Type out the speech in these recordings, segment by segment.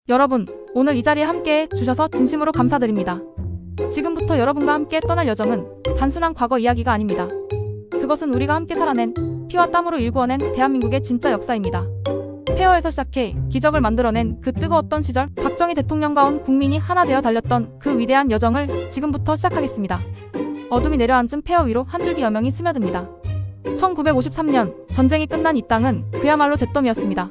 여러분, 오늘 이 자리에 함께 해주셔서 진심으로 감사드립니다. 지금부터 여러분과 함께 떠날 여정은 단순한 과거 이야기가 아닙니다. 그것은 우리가 함께 살아낸, 피와 땀으로 일구어낸 대한민국의 진짜 역사입니다. 폐허에서 시작해 기적을 만들어낸 그 뜨거웠던 시절, 박정희 대통령과 온 국민이 하나 되어 달렸던 그 위대한 여정을 지금부터 시작하겠습니다. 어둠이 내려앉은 폐허 위로 한 줄기 여명이 스며듭니다. 1953년 전쟁이 끝난 이 땅은 그야말로 잿더미였습니다.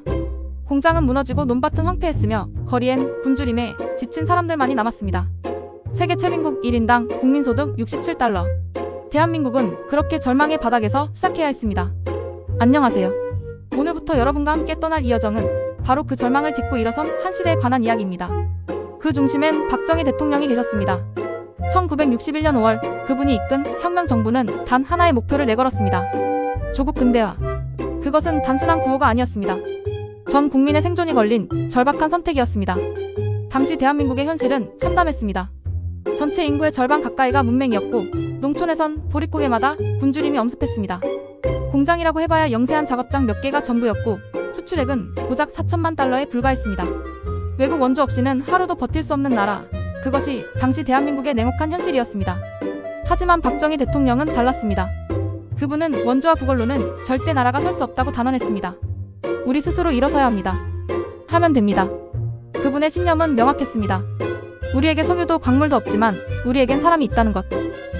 공장은 무너지고 논밭은 황폐했으며 거리엔 굶주림에 지친 사람들만이 남았습니다. 세계 최빈국 1인당 국민소득 67달러. 대한민국은 그렇게 절망의 바닥에서 시작해야 했습니다. 안녕하세요. 오늘부터 여러분과 함께 떠날 이 여정은 바로 그 절망을 딛고 일어선 한 시대에 관한 이야기입니다. 그 중심엔 박정희 대통령이 계셨습니다. 1961년 5월 그분이 이끈 혁명정부는 단 하나의 목표를 내걸었습니다. 조국 근대화. 그것은 단순한 구호가 아니었습니다. 전 국민의 생존이 걸린 절박한 선택이었습니다. 당시 대한민국의 현실은 참담했습니다. 전체 인구의 절반 가까이가 문맹이었고 농촌에선 보릿고개마다 굶주림이 엄습했습니다. 공장이라고 해봐야 영세한 작업장 몇 개가 전부였고 수출액은 고작 4천만 달러에 불과했습니다. 외국 원조 없이는 하루도 버틸 수 없는 나라, 그것이 당시 대한민국의 냉혹한 현실이었습니다. 하지만 박정희 대통령은 달랐습니다. 그분은 원조와 그걸로는 절대 나라가 설 수 없다고 단언했습니다. 우리 스스로 일어서야 합니다. 하면 됩니다. 그분의 신념은 명확했습니다. 우리에게 석유도 광물도 없지만 우리에겐 사람이 있다는 것.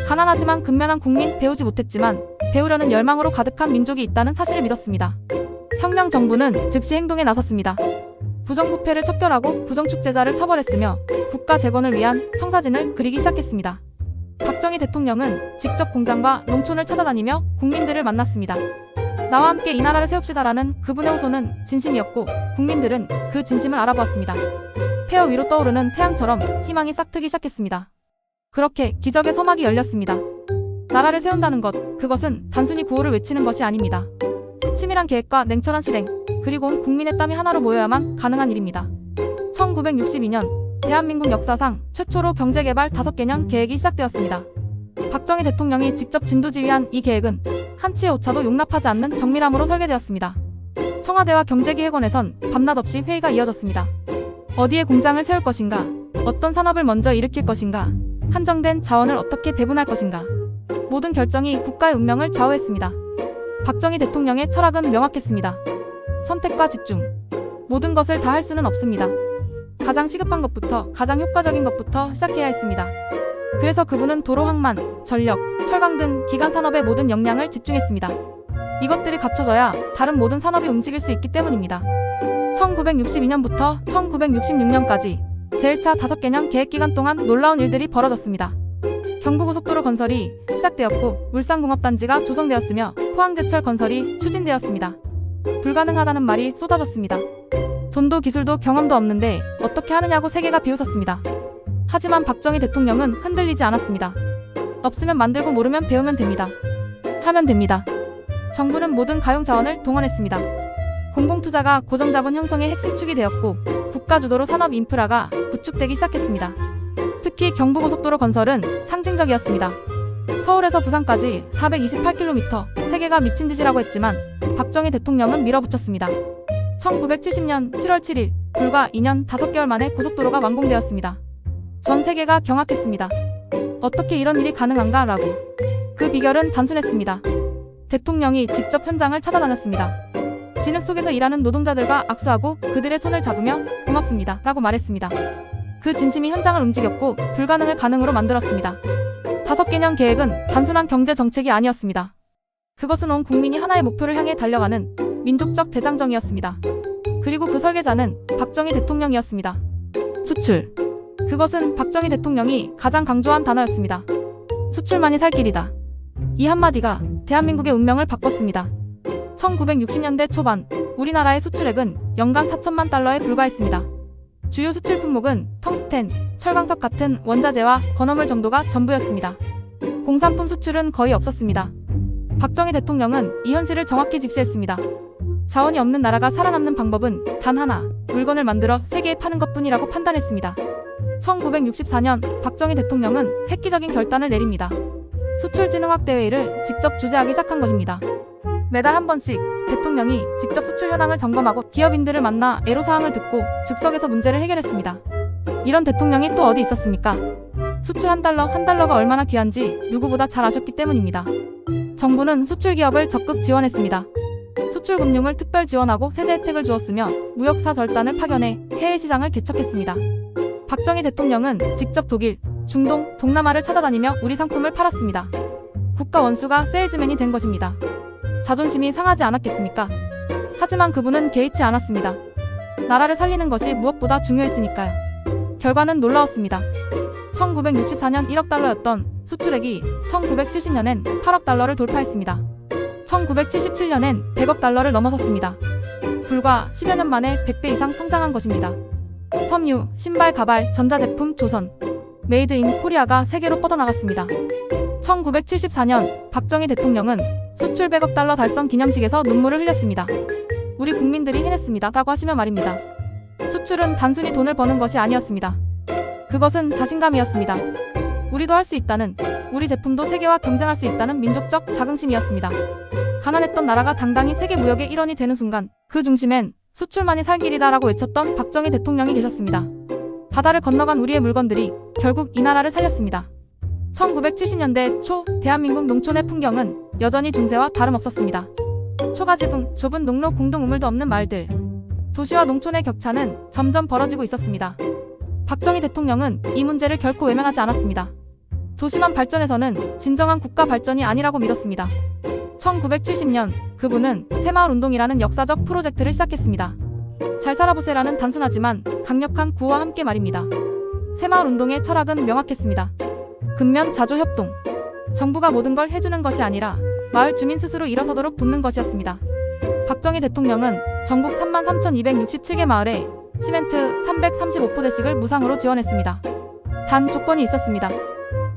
가난하지만 근면한 국민, 배우지 못했지만 배우려는 열망으로 가득한 민족이 있다는 사실을 믿었습니다. 혁명 정부는 즉시 행동에 나섰습니다. 부정부패를 척결하고 부정축제자를 처벌했으며 국가 재건을 위한 청사진을 그리기 시작했습니다. 박정희 대통령은 직접 공장과 농촌을 찾아다니며 국민들을 만났습니다. 나와 함께 이 나라를 세웁시다라는 그분의 호소는 진심이었고 국민들은 그 진심을 알아보았습니다. 폐허 위로 떠오르는 태양처럼 희망이 싹트기 시작했습니다. 그렇게 기적의 서막이 열렸습니다. 나라를 세운다는 것, 그것은 단순히 구호를 외치는 것이 아닙니다. 치밀한 계획과 냉철한 실행, 그리고 온 국민의 땀이 하나로 모여야만 가능한 일입니다. 1962년 대한민국 역사상 최초로 경제개발 5개년 계획이 시작되었습니다. 박정희 대통령이 직접 진두지휘한 이 계획은 한치의 오차도 용납하지 않는 정밀함으로 설계되었습니다. 청와대와 경제기획원에선 밤낮 없이 회의가 이어졌습니다. 어디에 공장을 세울 것인가, 어떤 산업을 먼저 일으킬 것인가, 한정된 자원을 어떻게 배분할 것인가. 모든 결정이 국가의 운명을 좌우했습니다. 박정희 대통령의 철학은 명확했습니다. 선택과 집중. 모든 것을 다 할 수는 없습니다. 가장 시급한 것부터, 가장 효과적인 것부터 시작해야 했습니다. 그래서 그분은 도로, 항만, 전력, 철강 등 기간 산업의 모든 역량을 집중했습니다. 이것들이 갖춰져야 다른 모든 산업이 움직일 수 있기 때문입니다. 1962년부터 1966년까지 제1차 5개년 계획기간 동안 놀라운 일들이 벌어졌습니다. 경부고속도로 건설이 시작되었고 울산공업단지가 조성되었으며 포항제철 건설이 추진되었습니다. 불가능하다는 말이 쏟아졌습니다. 돈도 기술도 경험도 없는데 어떻게 하느냐고 세계가 비웃었습니다. 하지만 박정희 대통령은 흔들리지 않았습니다. 없으면 만들고 모르면 배우면 됩니다. 하면 됩니다. 정부는 모든 가용 자원을 동원했습니다. 공공투자가 고정자본 형성의 핵심 축이 되었고 국가 주도로 산업 인프라가 구축되기 시작했습니다. 특히 경부고속도로 건설은 상징적이었습니다. 서울에서 부산까지 428km, 세계가 미친 듯이라고 했지만 박정희 대통령은 밀어붙였습니다. 1970년 7월 7일, 불과 2년 5개월 만에 고속도로가 완공되었습니다. 전 세계가 경악했습니다. 어떻게 이런 일이 가능한가? 라고. 그 비결은 단순했습니다. 대통령이 직접 현장을 찾아다녔습니다. 진흙 속에서 일하는 노동자들과 악수하고 그들의 손을 잡으며 고맙습니다 라고 말했습니다. 그 진심이 현장을 움직였고 불가능을 가능으로 만들었습니다. 5개년 계획은 단순한 경제 정책이 아니었습니다. 그것은 온 국민이 하나의 목표를 향해 달려가는 민족적 대장정이었습니다. 그리고 그 설계자는 박정희 대통령이었습니다. 수출. 그것은 박정희 대통령이 가장 강조한 단어였습니다. 수출만이 살 길이다. 이 한마디가 대한민국의 운명을 바꿨습니다. 1960년대 초반 우리나라의 수출액은 연간 4천만 달러에 불과했습니다. 주요 수출 품목은 텅스텐, 철광석 같은 원자재와 건어물 정도가 전부였습니다. 공산품 수출은 거의 없었습니다. 박정희 대통령은 이 현실을 정확히 직시했습니다. 자원이 없는 나라가 살아남는 방법은 단 하나, 물건을 만들어 세계에 파는 것뿐이라고 판단했습니다. 1964년 박정희 대통령은 획기적인 결단을 내립니다. 수출진흥학대회의를 직접 주재하기 시작한 것입니다. 매달 한 번씩 대통령이 직접 수출 현황을 점검하고 기업인들을 만나 애로사항을 듣고 즉석에서 문제를 해결했습니다. 이런 대통령이 또 어디 있었습니까? 수출 한 달러가 얼마나 귀한지 누구보다 잘 아셨기 때문입니다. 정부는 수출 기업을 적극 지원했습니다. 수출 금융을 특별 지원하고 세제 혜택을 주었으며 무역사 절단을 파견해 해외 시장을 개척했습니다. 박정희 대통령은 직접 독일, 중동, 동남아를 찾아다니며 우리 상품을 팔았습니다. 국가 원수가 세일즈맨이 된 것입니다. 자존심이 상하지 않았겠습니까? 하지만 그분은 개의치 않았습니다. 나라를 살리는 것이 무엇보다 중요했으니까요. 결과는 놀라웠습니다. 1964년 1억 달러였던 수출액이 1970년엔 8억 달러를 돌파했습니다. 1977년엔 100억 달러를 넘어섰습니다. 불과 10여 년 만에 100배 이상 성장한 것입니다. 섬유, 신발, 가발, 전자제품, 조선, 메이드 인 코리아가 세계로 뻗어나갔습니다. 1974년 박정희 대통령은 수출 100억 달러 달성 기념식에서 눈물을 흘렸습니다. 우리 국민들이 해냈습니다 라고 하시며 말입니다. 수출은 단순히 돈을 버는 것이 아니었습니다. 그것은 자신감이었습니다. 우리도 할 수 있다는, 우리 제품도 세계와 경쟁할 수 있다는 민족적 자긍심이었습니다. 가난했던 나라가 당당히 세계 무역의 일원이 되는 순간 그 중심엔 수출만이 살 길이다 라고 외쳤던 박정희 대통령이 계셨습니다. 바다를 건너간 우리의 물건들이 결국 이 나라를 살렸습니다. 1970년대 초 대한민국 농촌의 풍경은 여전히 중세와 다름없었습니다. 초가지붕, 좁은 농로, 공동 우물도 없는 마을들, 도시와 농촌의 격차는 점점 벌어지고 있었습니다. 박정희 대통령은 이 문제를 결코 외면하지 않았습니다. 도시만 발전해서는 진정한 국가 발전이 아니라고 믿었습니다. 1970년 그분은 새마을운동이라는 역사적 프로젝트를 시작했습니다. 잘 살아보세라는 단순하지만 강력한 구호와 함께 말입니다. 새마을운동의 철학은 명확했습니다. 근면 자조 협동. 정부가 모든 걸 해주는 것이 아니라 마을 주민 스스로 일어서도록 돕는 것이었습니다. 박정희 대통령은 전국 33,267개 마을에 시멘트 335포대씩을 무상으로 지원했습니다. 단 조건이 있었습니다.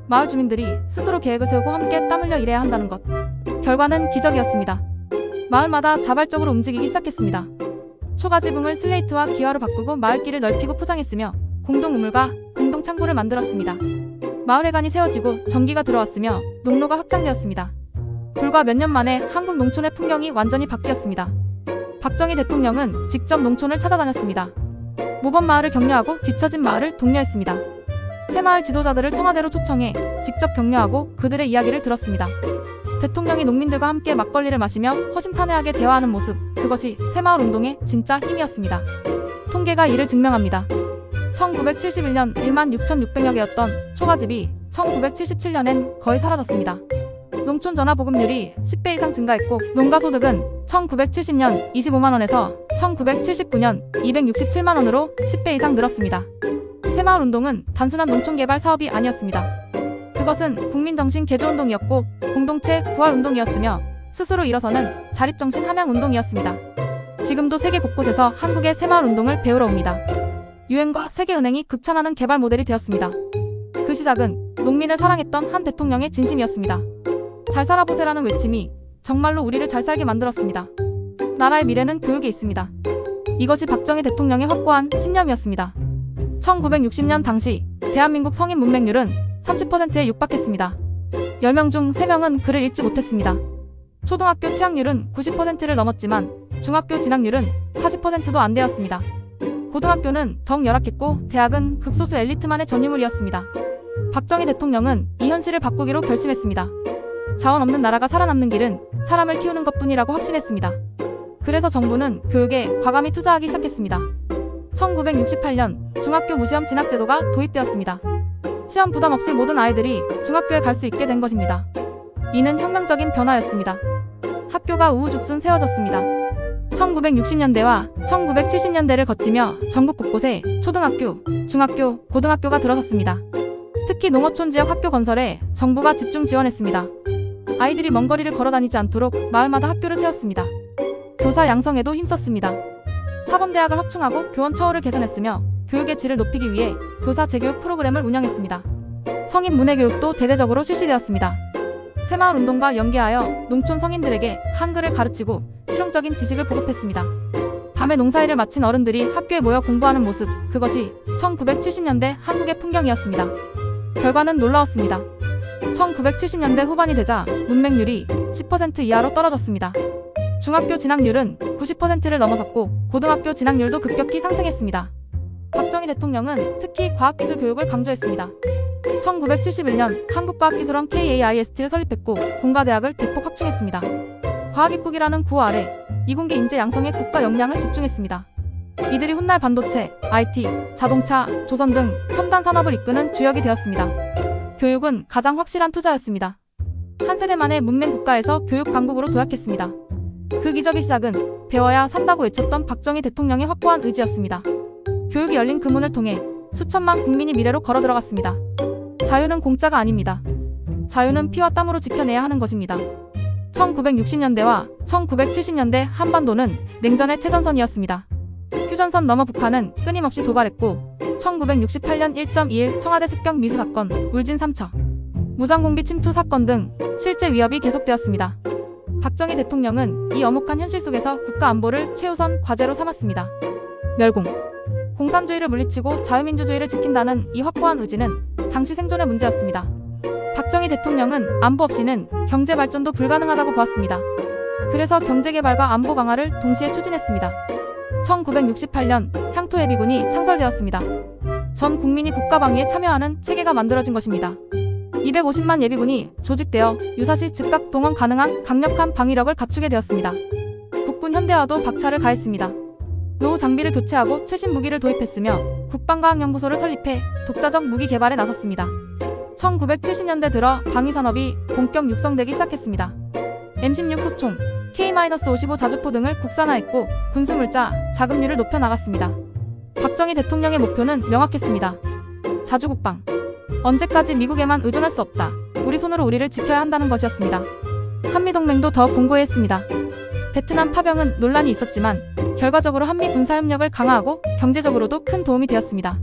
마을 주민들이 스스로 계획을 세우고 함께 땀 흘려 일해야 한다는 것. 결과는 기적이었습니다. 마을마다 자발적으로 움직이기 시작했습니다. 초가지붕을 슬레이트와 기와로 바꾸고 마을길을 넓히고 포장했으며 공동 우물과 공동 창고를 만들었습니다. 마을회관이 세워지고 전기가 들어왔으며 농로가 확장되었습니다. 불과 몇 년 만에 한국 농촌의 풍경이 완전히 바뀌었습니다. 박정희 대통령은 직접 농촌을 찾아다녔습니다. 모범 마을을 격려하고 뒤처진 마을을 독려했습니다. 새마을 지도자들을 청와대로 초청해 직접 격려하고 그들의 이야기를 들었습니다. 대통령이 농민들과 함께 막걸리를 마시며 허심탄회하게 대화하는 모습, 그것이 새마을운동의 진짜 힘이었습니다. 통계가 이를 증명합니다. 1971년 16,600여 개였던 초가집이 1977년엔 거의 사라졌습니다. 농촌 전화보급률이 10배 이상 증가했고 농가소득은 1970년 25만원에서 1979년 267만원으로 10배 이상 늘었습니다. 새마을운동은 단순한 농촌개발 사업이 아니었습니다. 그것은 국민정신 개조운동이었고 공동체 부활운동이었으며 스스로 일어서는 자립정신 함양운동이었습니다. 지금도 세계 곳곳에서 한국의 새마을운동을 배우러 옵니다. 유엔과 세계은행이 극찬하는 개발 모델이 되었습니다. 그 시작은 농민을 사랑했던 한 대통령의 진심이었습니다. 잘 살아보세라는 외침이 정말로 우리를 잘 살게 만들었습니다. 나라의 미래는 교육에 있습니다. 이것이 박정희 대통령의 확고한 신념이었습니다. 1960년 당시 대한민국 성인 문맹률은 30%에 육박했습니다. 10명 중 3명은 글을 읽지 못했습니다. 초등학교 취학률은 90%를 넘었지만 중학교 진학률은 40%도 안 되었습니다. 고등학교는 더욱 열악했고 대학은 극소수 엘리트만의 전유물이었습니다. 박정희 대통령은 이 현실을 바꾸기로 결심했습니다. 자원 없는 나라가 살아남는 길은 사람을 키우는 것뿐이라고 확신했습니다. 그래서 정부는 교육에 과감히 투자하기 시작했습니다. 1968년 중학교 무시험 진학제도가 도입되었습니다. 시험 부담 없이 모든 아이들이 중학교에 갈 수 있게 된 것입니다. 이는 혁명적인 변화였습니다. 학교가 우후죽순 세워졌습니다. 1960년대와 1970년대를 거치며 전국 곳곳에 초등학교, 중학교, 고등학교가 들어섰습니다. 특히 농어촌 지역 학교 건설에 정부가 집중 지원했습니다. 아이들이 먼 거리를 걸어다니지 않도록 마을마다 학교를 세웠습니다. 교사 양성에도 힘썼습니다. 사범대학을 확충하고 교원 처우를 개선했으며 교육의 질을 높이기 위해 교사 재교육 프로그램을 운영했습니다. 성인 문해교육도 대대적으로 실시되었습니다. 새마을운동과 연계하여 농촌 성인들에게 한글을 가르치고 실용적인 지식을 보급했습니다. 밤에 농사일을 마친 어른들이 학교에 모여 공부하는 모습, 그것이 1970년대 한국의 풍경이었습니다. 결과는 놀라웠습니다. 1970년대 후반이 되자 문맹률이 10% 이하로 떨어졌습니다. 중학교 진학률은 90%를 넘어섰고 고등학교 진학률도 급격히 상승했습니다. 박정희 대통령은 특히 과학기술 교육을 강조했습니다. 1971년 한국과학기술원 KAIST를 설립했고 공과대학을 대폭 확충했습니다. 과학입국이라는 구호 아래 이공계 인재 양성에 국가 역량을 집중했습니다. 이들이 훗날 반도체, IT, 자동차, 조선 등 첨단 산업을 이끄는 주역이 되었습니다. 교육은 가장 확실한 투자였습니다. 한 세대 만에 문맹 국가에서 교육 강국으로 도약했습니다. 그 기적의 시작은 배워야 산다고 외쳤던 박정희 대통령의 확고한 의지였습니다. 교육이 열린 그 문을 통해 수천만 국민이 미래로 걸어 들어갔습니다. 자유는 공짜가 아닙니다. 자유는 피와 땀으로 지켜내야 하는 것입니다. 1960년대와 1970년대 한반도는 냉전의 최전선이었습니다. 휴전선 넘어 북한은 끊임없이 도발했고 1968년 1.21 청와대 습격 미수 사건, 울진 3처, 무장공비 침투 사건 등 실제 위협이 계속되었습니다. 박정희 대통령은 이 엄혹한 현실 속에서 국가 안보를 최우선 과제로 삼았습니다. 멸공, 공산주의를 물리치고 자유민주주의를 지킨다는 이 확고한 의지는 당시 생존의 문제였습니다. 박정희 대통령은 안보 없이는 경제 발전도 불가능하다고 보았습니다. 그래서 경제개발과 안보 강화를 동시에 추진했습니다. 1968년 향토예비군이 창설되었습니다. 전 국민이 국가 방위에 참여하는 체계가 만들어진 것입니다. 250만 예비군이 조직되어 유사시 즉각 동원 가능한 강력한 방위력을 갖추게 되었습니다. 국군 현대화도 박차를 가했습니다. 노후 장비를 교체하고 최신 무기를 도입했으며 국방과학연구소를 설립해 독자적 무기 개발에 나섰습니다. 1970년대 들어 방위산업이 본격 육성되기 시작했습니다. M16 소총, K-55 자주포 등을 국산화했고 군수물자, 자급률을 높여나갔습니다. 박정희 대통령의 목표는 명확했습니다. 자주국방. 언제까지 미국에만 의존할 수 없다. 우리 손으로 우리를 지켜야 한다는 것이었습니다. 한미동맹도 더 공고했습니다. 베트남 파병은 논란이 있었지만 결과적으로 한미 군사협력을 강화하고 경제적으로도 큰 도움이 되었습니다.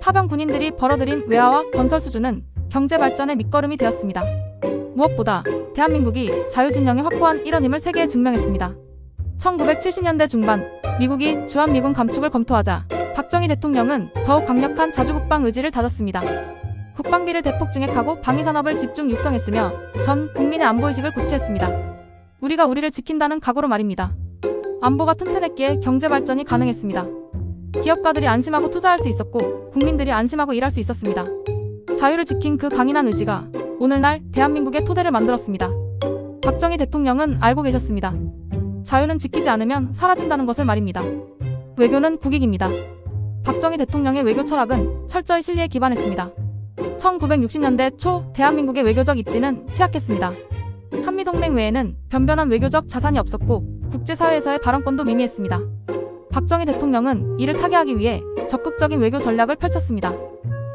파병 군인들이 벌어들인 외화와 건설 수주는 경제 발전의 밑거름이 되었습니다. 무엇보다 대한민국이 자유진영의 확고한 일원임을 세계에 증명했습니다. 1970년대 중반 미국이 주한미군 감축을 검토하자 박정희 대통령은 더욱 강력한 자주국방 의지를 다졌습니다. 국방비를 대폭 증액하고 방위산업을 집중 육성했으며 전 국민의 안보의식을 고취했습니다. 우리가 우리를 지킨다는 각오로 말입니다. 안보가 튼튼했기에 경제 발전이 가능했습니다. 기업가들이 안심하고 투자할 수 있었고 국민들이 안심하고 일할 수 있었습니다. 자유를 지킨 그 강인한 의지가 오늘날 대한민국의 토대를 만들었습니다. 박정희 대통령은 알고 계셨습니다. 자유는 지키지 않으면 사라진다는 것을 말입니다. 외교는 국익입니다. 박정희 대통령의 외교 철학은 철저히 실리에 기반했습니다. 1960년대 초 대한민국의 외교적 입지는 취약했습니다. 한미동맹 외에는 변변한 외교적 자산이 없었고 국제사회에서의 발언권도 미미했습니다. 박정희 대통령은 이를 타개하기 위해 적극적인 외교 전략을 펼쳤습니다.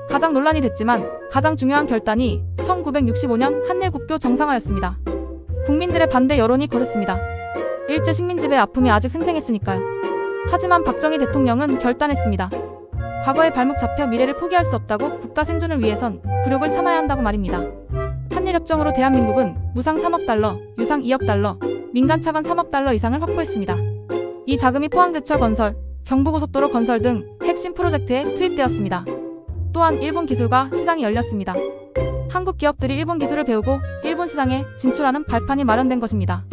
가장 논란이 됐지만 가장 중요한 결단이 1965년 한일국교 정상화였습니다. 국민들의 반대 여론이 거셌습니다. 일제 식민지배의 아픔이 아직 생생했으니까요. 하지만 박정희 대통령은 결단했습니다. 과거의 발목 잡혀 미래를 포기할 수 없다고 국가 생존을 위해선 굴욕을 참아야 한다고 말입니다. 한일협정으로 대한민국은 무상 3억 달러, 유상 2억 달러, 민간 차관 3억 달러 이상을 확보했습니다. 이 자금이 포항제철 건설, 경부고속도로 건설 등 핵심 프로젝트에 투입되었습니다. 또한 일본 기술과 시장이 열렸습니다. 한국 기업들이 일본 기술을 배우고 일본 시장에 진출하는 발판이 마련된 것입니다.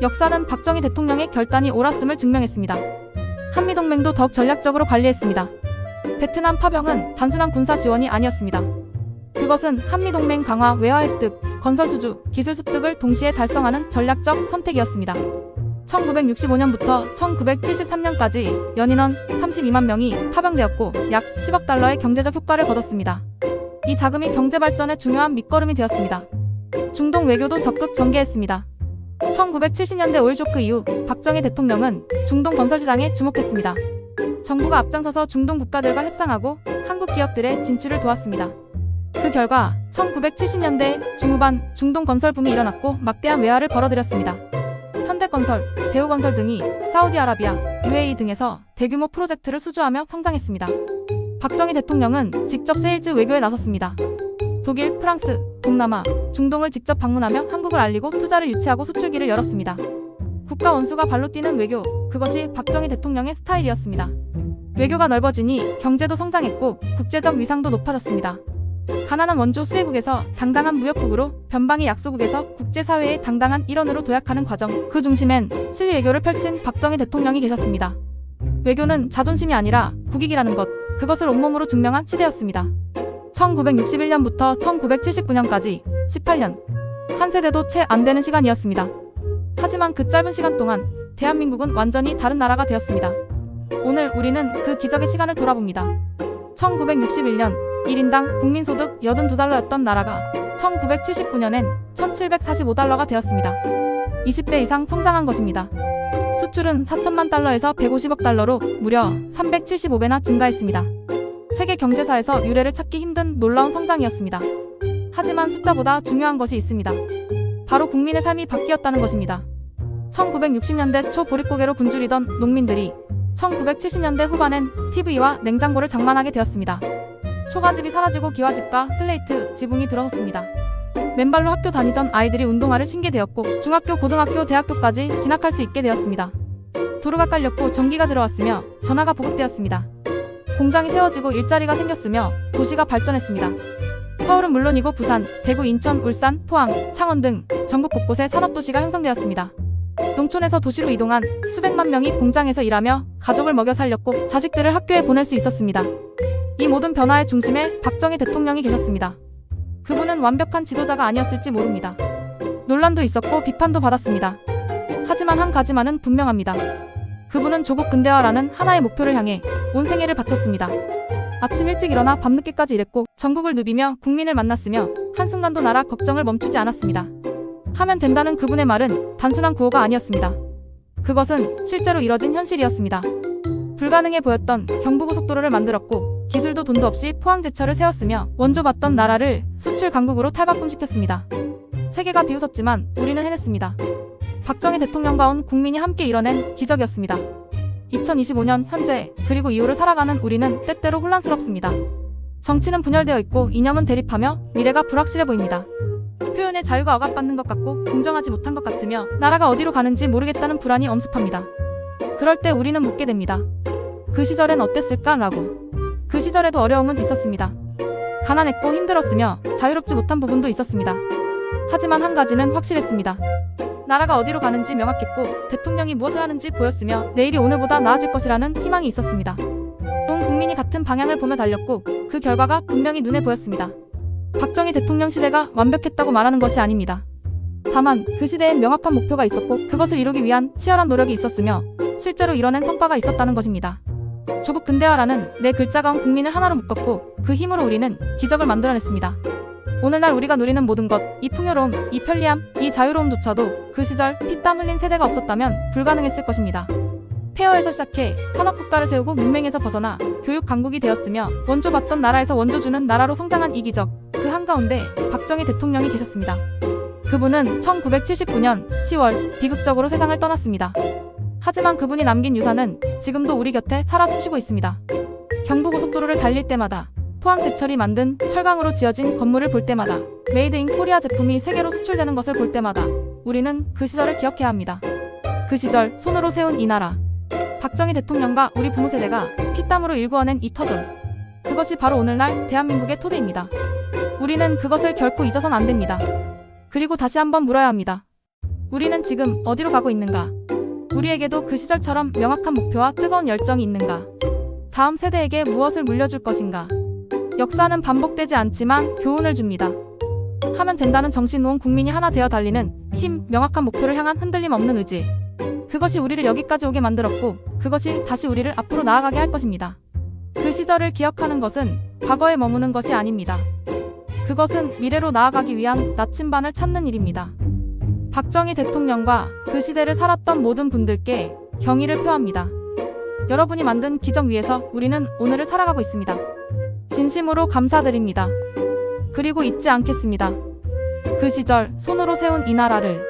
역사는 박정희 대통령의 결단이 옳았음을 증명했습니다. 한미동맹도 더욱 전략적으로 관리했습니다. 베트남 파병은 단순한 군사 지원이 아니었습니다. 그것은 한미동맹 강화, 외화 획득, 건설 수주, 기술 습득을 동시에 달성하는 전략적 선택이었습니다. 1965년부터 1973년까지 연인원 32만 명이 파병되었고 약 10억 달러의 경제적 효과를 거뒀습니다. 이 자금이 경제 발전의 중요한 밑거름이 되었습니다. 중동 외교도 적극 전개했습니다. 1970년대 오일 쇼크 이후 박정희 대통령은 중동 건설 시장에 주목했습니다. 정부가 앞장서서 중동 국가들과 협상하고 한국 기업들의 진출을 도왔습니다. 그 결과 1970년대 중후반 중동 건설 붐이 일어났고 막대한 외화를 벌어들였습니다. 현대건설, 대우건설 등이 사우디아라비아, UAE 등에서 대규모 프로젝트를 수주하며 성장했습니다. 박정희 대통령은 직접 세일즈 외교에 나섰습니다. 독일, 프랑스, 동남아, 중동을 직접 방문하며 한국을 알리고 투자를 유치하고 수출기를 열었습니다. 국가 원수가 발로 뛰는 외교, 그것이 박정희 대통령의 스타일이었습니다. 외교가 넓어지니 경제도 성장했고 국제적 위상도 높아졌습니다. 가난한 원조 수혜국에서 당당한 무역국으로, 변방의 약소국에서 국제사회의 당당한 일원으로 도약하는 과정, 그 중심엔 실리 외교를 펼친 박정희 대통령이 계셨습니다. 외교는 자존심이 아니라 국익이라는 것, 그것을 온몸으로 증명한 시대였습니다. 1961년부터 1979년까지 18년, 한 세대도 채 안 되는 시간이었습니다. 하지만 그 짧은 시간 동안 대한민국은 완전히 다른 나라가 되었습니다. 오늘 우리는 그 기적의 시간을 돌아봅니다. 1961년 1인당 국민소득 82달러였던 나라가 1979년엔 1745달러가 되었습니다. 20배 이상 성장한 것입니다. 수출은 4천만 달러에서 150억 달러로 무려 375배나 증가했습니다. 세계 경제사에서 유례를 찾기 힘든 놀라운 성장이었습니다. 하지만 숫자보다 중요한 것이 있습니다. 바로 국민의 삶이 바뀌었다는 것입니다. 1960년대 초 보릿고개로 굶주리던 농민들이 1970년대 후반엔 TV와 냉장고를 장만하게 되었습니다. 초가집이 사라지고 기와집과 슬레이트, 지붕이 들어섰습니다. 맨발로 학교 다니던 아이들이 운동화를 신게 되었고 중학교, 고등학교, 대학교까지 진학할 수 있게 되었습니다. 도로가 깔렸고 전기가 들어왔으며 전화가 보급되었습니다. 공장이 세워지고 일자리가 생겼으며 도시가 발전했습니다. 서울은 물론이고 부산, 대구, 인천, 울산, 포항, 창원 등 전국 곳곳에 산업도시가 형성되었습니다. 농촌에서 도시로 이동한 수백만 명이 공장에서 일하며 가족을 먹여 살렸고 자식들을 학교에 보낼 수 있었습니다. 이 모든 변화의 중심에 박정희 대통령이 계셨습니다. 그분은 완벽한 지도자가 아니었을지 모릅니다. 논란도 있었고 비판도 받았습니다. 하지만 한 가지만은 분명합니다. 그분은 조국 근대화라는 하나의 목표를 향해 온 생애를 바쳤습니다. 아침 일찍 일어나 밤늦게까지 일했고 전국을 누비며 국민을 만났으며 한순간도 나라 걱정을 멈추지 않았습니다. 하면 된다는 그분의 말은 단순한 구호가 아니었습니다. 그것은 실제로 이뤄진 현실이었습니다. 불가능해 보였던 경부고속도로를 만들었고 기술도 돈도 없이 포항제철을 세웠으며 원조받던 나라를 수출 강국으로 탈바꿈시켰습니다. 세계가 비웃었지만 우리는 해냈습니다. 박정희 대통령과 온 국민이 함께 이뤄낸 기적이었습니다. 2025년 현재 그리고 이후를 살아가는 우리는 때때로 혼란스럽습니다. 정치는 분열되어 있고 이념은 대립하며 미래가 불확실해 보입니다. 표현의 자유가 억압받는 것 같고 공정하지 못한 것 같으며 나라가 어디로 가는지 모르겠다는 불안이 엄습합니다. 그럴 때 우리는 묻게 됩니다. 그 시절엔 어땠을까? 라고. 그 시절에도 어려움은 있었습니다. 가난했고 힘들었으며 자유롭지 못한 부분도 있었습니다. 하지만 한 가지는 확실했습니다. 나라가 어디로 가는지 명확했고 대통령이 무엇을 하는지 보였으며 내일이 오늘보다 나아질 것이라는 희망이 있었습니다. 온 국민이 같은 방향을 보며 달렸고 그 결과가 분명히 눈에 보였습니다. 박정희 대통령 시대가 완벽했다고 말하는 것이 아닙니다. 다만 그 시대엔 명확한 목표가 있었고 그것을 이루기 위한 치열한 노력이 있었으며 실제로 이뤄낸 성과가 있었다는 것입니다. 조국 근대화라는 네 글자가 온 국민을 하나로 묶었고 그 힘으로 우리는 기적을 만들어냈습니다. 오늘날 우리가 누리는 모든 것, 이 풍요로움, 이 편리함, 이 자유로움조차도 그 시절 피땀 흘린 세대가 없었다면 불가능했을 것입니다. 폐허에서 시작해 산업국가를 세우고 문맹에서 벗어나 교육 강국이 되었으며 원조받던 나라에서 원조주는 나라로 성장한 이 기적, 그 한가운데 박정희 대통령이 계셨습니다. 그분은 1979년 10월 비극적으로 세상을 떠났습니다. 하지만 그분이 남긴 유산은 지금도 우리 곁에 살아 숨쉬고 있습니다. 경부고속도로를 달릴 때마다, 포항제철이 만든 철강으로 지어진 건물을 볼 때마다, 메이드 인 코리아 제품이 세계로 수출되는 것을 볼 때마다 우리는 그 시절을 기억해야 합니다. 그 시절 손으로 세운 이 나라, 박정희 대통령과 우리 부모 세대가 피땀으로 일구어낸 이 터전, 그것이 바로 오늘날 대한민국의 토대입니다. 우리는 그것을 결코 잊어선 안 됩니다. 그리고 다시 한번 물어야 합니다. 우리는 지금 어디로 가고 있는가? 우리에게도 그 시절처럼 명확한 목표와 뜨거운 열정이 있는가? 다음 세대에게 무엇을 물려줄 것인가? 역사는 반복되지 않지만 교훈을 줍니다. 하면 된다는 정신 온 국민이 하나 되어 달리는 힘, 명확한 목표를 향한 흔들림 없는 의지. 그것이 우리를 여기까지 오게 만들었고 그것이 다시 우리를 앞으로 나아가게 할 것입니다. 그 시절을 기억하는 것은 과거에 머무는 것이 아닙니다. 그것은 미래로 나아가기 위한 나침반을 찾는 일입니다. 박정희 대통령과 그 시대를 살았던 모든 분들께 경의를 표합니다. 여러분이 만든 기적 위에서 우리는 오늘을 살아가고 있습니다. 진심으로 감사드립니다. 그리고 잊지 않겠습니다. 그 시절 손으로 세운 이 나라를